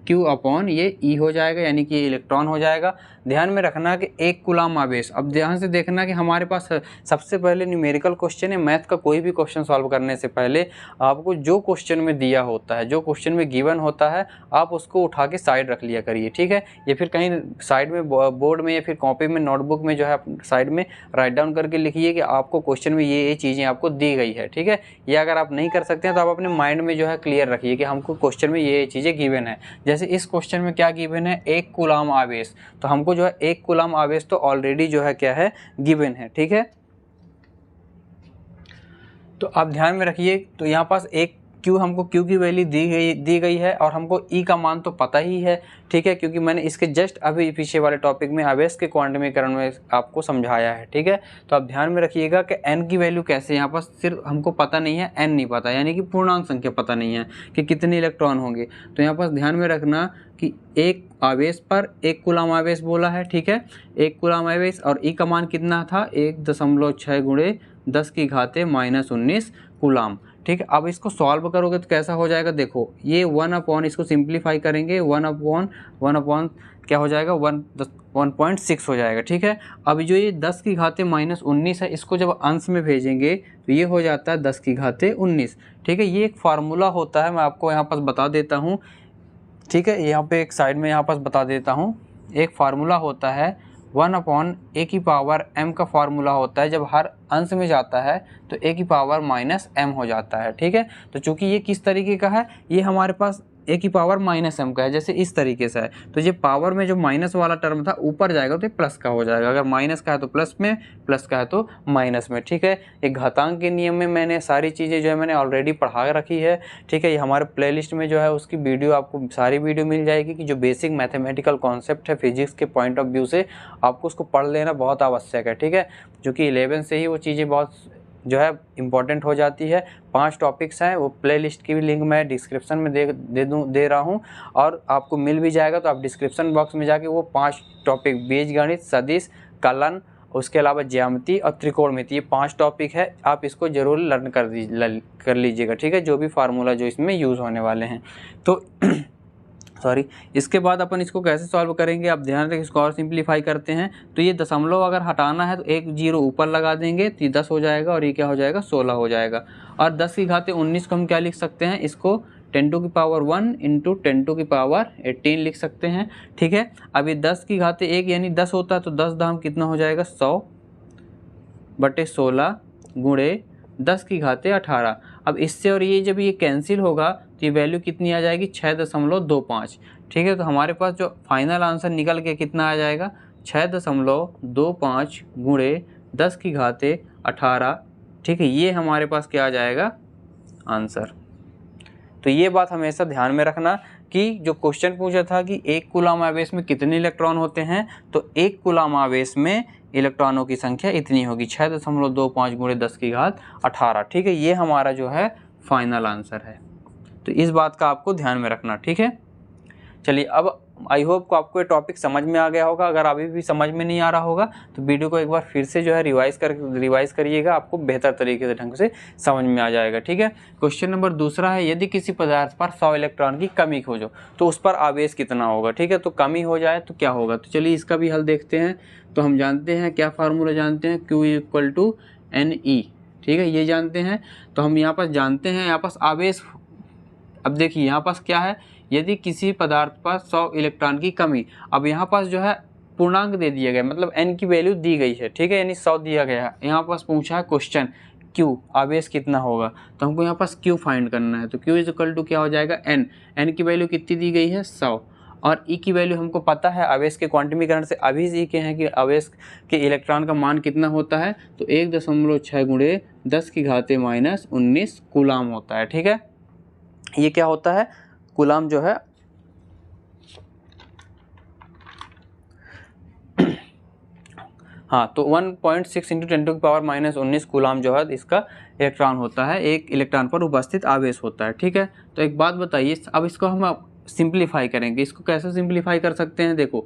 Q/ ये E हो जाएगा, यानी कि ये इलेक्ट्रॉन हो जाएगा। ध्यान में रखना कि 1 कूलम आवेश, अब ध्यान से देखना कि हमारे पास सबसे पहले न्यूमेरिकल क्वेश्चन है, मैथ का कोई भी क्वेश्चन सॉल्व करने से पहले आपको जो क्वेश्चन में दिया होता है, जो क्वेश्चन में गिवन होता है, आप उसको उठा के साइड रख लिया करिए, ठीक है। या फिर कहीं साइड में बोर्ड में या फिर कॉपी में, नोटबुक में जो है साइड में राइट डाउन करके लिखिए कि आपको क्वेश्चन में ये चीज़ें आपको दी गई है, ठीक है। या अगर आप नहीं कर सकते हैं तो आप अपने माइंड में जो है क्लियर रखिए कि हमको क्वेश्चन में ये चीज़ें गिवन है। जैसे इस क्वेश्चन में क्या गिवन है, 1 कूलम आवेश, तो हमको जो है 1 कूलम आवेश तो ऑलरेडी जो है क्या है, गिवन है, ठीक है। तो आप ध्यान में रखिए, तो यहाँ पास एक Q, हमको Q की वैल्यू दी गई है और हमको E का मान तो पता ही है, ठीक है, क्योंकि मैंने इसके जस्ट अभी पीछे वाले टॉपिक में आवेश के क्वांटमीकरण में आपको समझाया है, ठीक है। तो आप ध्यान में रखिएगा कि N की वैल्यू कैसे, यहाँ पर सिर्फ हमको पता नहीं है, N नहीं पता, यानी कि पूर्णांक संख्या पता नहीं है कि कितने इलेक्ट्रॉन होंगे। तो यहाँ पर ध्यान में रखना कि एक आवेश पर 1 कूलम आवेश बोला है, ठीक है, 1 कूलम आवेश, और E का मान कितना था, 1.6 × 10⁻⁻19 कूलम, ठीक है। अब इसको सॉल्व करोगे तो कैसा हो जाएगा, देखो ये 1/, इसको सिंप्लीफाई करेंगे 1/1 क्या हो जाएगा, 1.6 हो जाएगा, ठीक है। अब जो ये 10⁻⁻19 है, इसको जब अंश में भेजेंगे तो ये हो जाता है 10⁻19, ठीक है। ये एक फार्मूला होता है, मैं आपको यहाँ पास बता देता हूँ, ठीक है। यहाँ पे एक साइड में यहाँ पास बता देता हूँ, एक फार्मूला होता है 1/a⁻m का फार्मूला होता है, जब हर अंश में जाता है तो a⁻−m हो जाता है, ठीक है। तो चूंकि ये किस तरीके का है, ये हमारे पास ए की पावर माइनस एम का है, जैसे इस तरीके से है। तो ये पावर में जो माइनस वाला टर्म था ऊपर जाएगा तो ये प्लस का हो जाएगा, अगर माइनस का है तो प्लस में, प्लस का है तो माइनस में, ठीक है। एक घातांक के नियम में मैंने सारी चीज़ें जो है मैंने ऑलरेडी पढ़ा रखी है, ठीक है। ये हमारे प्लेलिस्ट में जो है उसकी वीडियो आपको सारी वीडियो मिल जाएगी कि जो बेसिक मैथमेटिकल कॉन्सेप्ट है फिजिक्स के पॉइंट ऑफ व्यू से, आपको उसको पढ़ लेना बहुत आवश्यक है, ठीक है। जो कि 11 से ही वो चीज़ें बहुत जो है इम्पॉर्टेंट हो जाती है। 5 टॉपिक्स हैं, वो प्लेलिस्ट की भी लिंक मैं डिस्क्रिप्शन में दे रहा हूँ, और आपको मिल भी जाएगा। तो आप डिस्क्रिप्शन बॉक्स में जाके वो 5 टॉपिक, बीजगणित, सदिश, कलन, उसके अलावा ज्यामिति और त्रिकोणमिति, ये 5 टॉपिक है, आप इसको ज़रूर लर्न कर लीजिएगा, ठीक है। जो भी फार्मूला जो इसमें यूज़ होने वाले हैं तो इसके बाद अपन इसको कैसे सॉल्व करेंगे, आप ध्यान रखें। इसको और सिंप्लीफाई करते हैं तो ये दशमलव अगर हटाना है तो एक जीरो ऊपर लगा देंगे तो ये 10 हो जाएगा, और ये क्या हो जाएगा 16 हो जाएगा। और 10 की घाते 19 को हम क्या लिख सकते हैं, इसको 10 टू की पावर 1 इंटू 10 टू की पावर 18 लिख सकते हैं, ठीक है। अब ये 10 की घाते 1 यानी 10 होता है, तो 10 दाम कितना हो जाएगा 100 बटे 16 गुणे 10 की घाते 18। अब इससे और ये जब ये कैंसिल होगा तो ये वैल्यू कितनी आ जाएगी 6.25, ठीक है। तो हमारे पास जो फाइनल आंसर निकल के कितना आ जाएगा 6.25 गुणे 10 की घाते 18, ठीक है। ये हमारे पास क्या आ जाएगा आंसर। तो ये बात हमेशा ध्यान में रखना कि जो क्वेश्चन पूछा था कि एक कूलम आवेश में कितने इलेक्ट्रॉन होते हैं, तो एक कूलम आवेश में इलेक्ट्रॉनों की संख्या इतनी होगी 6.25 गुणे 10 की घात 18, ठीक है। ये हमारा जो है फाइनल आंसर है। तो इस बात का आपको ध्यान में रखना, ठीक है। चलिए, अब आई होप को आपको ये टॉपिक समझ में आ गया होगा। अगर अभी भी समझ में नहीं आ रहा होगा तो वीडियो को एक बार फिर से जो है रिवाइज करिएगा, आपको बेहतर तरीके से ढंग से समझ में आ जाएगा, ठीक है। क्वेश्चन नंबर दूसरा है, यदि किसी पदार्थ पर 100 इलेक्ट्रॉन की कमी खोजो तो उस पर आवेश कितना होगा, ठीक है। तो कमी हो जाए तो क्या होगा, तो चलिए इसका भी हल देखते हैं। तो हम जानते हैं क्या फार्मूला जानते हैं, Q = NE, ठीक है, ये जानते हैं। तो हम यहाँ पर जानते हैं यहाँ पास आवेश। अब देखिए यहाँ पास क्या है, यदि किसी पदार्थ पर 100 इलेक्ट्रॉन की कमी, अब यहाँ पास जो है पूर्णांक दे दिया गया, मतलब n की वैल्यू दी गई है, ठीक है, यानी 100 दिया गया है। यहाँ पास पूछा है क्वेश्चन Q आवेश कितना होगा, तो हमको यहाँ पास Q फाइंड करना है। तो Q = क्या हो जाएगा n की वैल्यू कितनी दी गई है 100, और E की वैल्यू हमको पता है आवेश के क्वांटमीकरण से अभी सीखे हैं कि आवेश के इलेक्ट्रॉन का मान कितना होता है, तो 1.6 गुणे 10 की घाते -19 कूलाम होता है, ठीक है। ये क्या होता है, कूलाम जो है हाँ, तो 1.6 × 10⁻⁻19 कूलाम जो है इसका इलेक्ट्रॉन होता है, एक इलेक्ट्रॉन पर उपस्थित आवेश होता है, ठीक है। तो एक बात बताइए, अब इसको हम सिंप्लीफाई करेंगे। इसको कैसे सिंप्लीफाई कर सकते हैं, देखो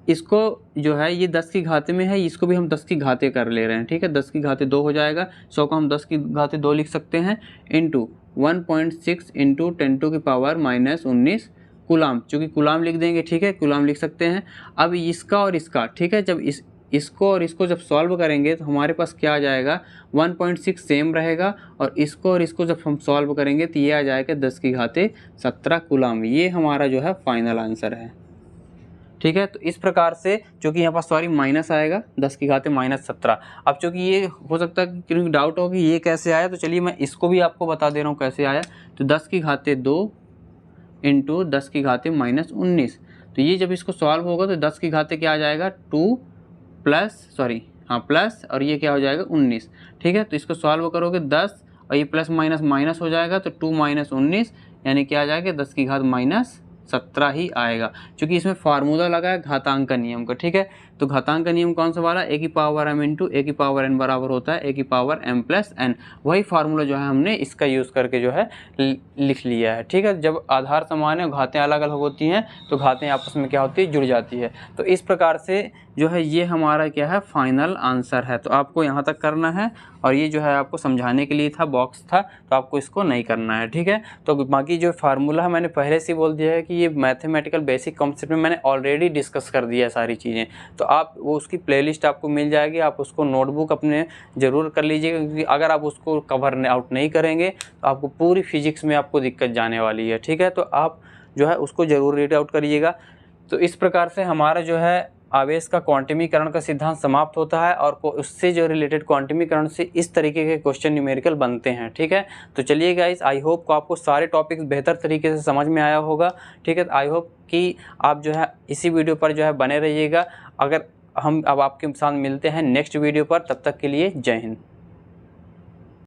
इसको जो है ये 10 की घाते में है, इसको भी हम 10 की घाते कर ले रहे हैं, ठीक है। 10 की घाते 2 हो जाएगा, 100 को हम 10 की घाते 2 लिख सकते हैं, इंटू 1.6 × 10⁻⁻19 कूलाम, चूँकि कूलाम लिख देंगे, ठीक है, कूलाम लिख सकते हैं। अब इसका और इसका, ठीक है, जब इसको और इसको जब सॉल्व करेंगे तो हमारे पास क्या आ जाएगा 1.6 सेम रहेगा, और इसको और इसको जब हम सॉल्व करेंगे तो ये आ जाएगा 10 की घाते 17 कूलाम। ये हमारा जो है फाइनल आंसर है, ठीक है। तो इस प्रकार से, चूँकि यहाँ पास माइनस आएगा 10 की घाते -17। अब चूँकि ये हो सकता है कि डाउट हो कि ये कैसे आया, तो चलिए मैं इसको भी आपको बता दे रहा हूँ कैसे आया। तो 10 की घाते 2 इंटू 10 की घाते -19, तो ये जब इसको सॉल्व होगा तो 10 की घाते क्या आ जाएगा 2 प्लस, और ये क्या हो जाएगा 19, ठीक है। तो इसको सॉल्व करोगे 10 और ये प्लस माइनस माइनस हो जाएगा, तो 2 - 19 यानी क्या आ जाएगा 10 की घात -17 ही आएगा, क्योंकि इसमें फार्मूला लगा है घातांक का नियम का, ठीक है। तो घातांक का नियम कौन सा वाला, a की पावर m इंटू a की पावर n बराबर होता है a की पावर m + n। वही फार्मूला जो है हमने इसका यूज़ करके जो है लिख लिया है, ठीक है। जब आधार समान है, घातें अलग अलग होती हैं, तो घातें आपस में क्या होती है, जुड़ जाती है। तो इस प्रकार से जो है ये हमारा क्या है फाइनल आंसर है। तो आपको यहाँ तक करना है, और ये जो है आपको समझाने के लिए था, बॉक्स था, तो आपको इसको नहीं करना है, ठीक है। तो बाकी जो फार्मूला है मैंने पहले से बोल दिया है कि ये मैथमेटिकल बेसिक कॉन्सेप्ट में मैंने ऑलरेडी डिस्कस कर दिया है सारी चीज़ें। तो आप वो उसकी प्लेलिस्ट आपको मिल जाएगी, आप उसको नोटबुक अपने ज़रूर कर लीजिएगा, क्योंकि अगर आप उसको कवर आउट नहीं करेंगे तो आपको पूरी फिजिक्स में आपको दिक्कत जाने वाली है, ठीक है। तो आप जो है उसको ज़रूर रीड आउट करिएगा। तो इस प्रकार से हमारा जो है आवेश का क्वांटमीकरण का सिद्धांत समाप्त होता है और उससे जो रिलेटेड क्वांटमीकरण से इस तरीके के क्वेश्चन न्यूमेरिकल बनते हैं। ठीक है, तो चलिए गाइस, आई होप को आपको सारे टॉपिक्स बेहतर तरीके से समझ में आया होगा। ठीक है, आई होप कि आप जो है इसी वीडियो पर जो है बने रहिएगा। अगर हम अब आपके साथ मिलते हैं नेक्स्ट वीडियो पर, तब तक के लिए जय हिंद।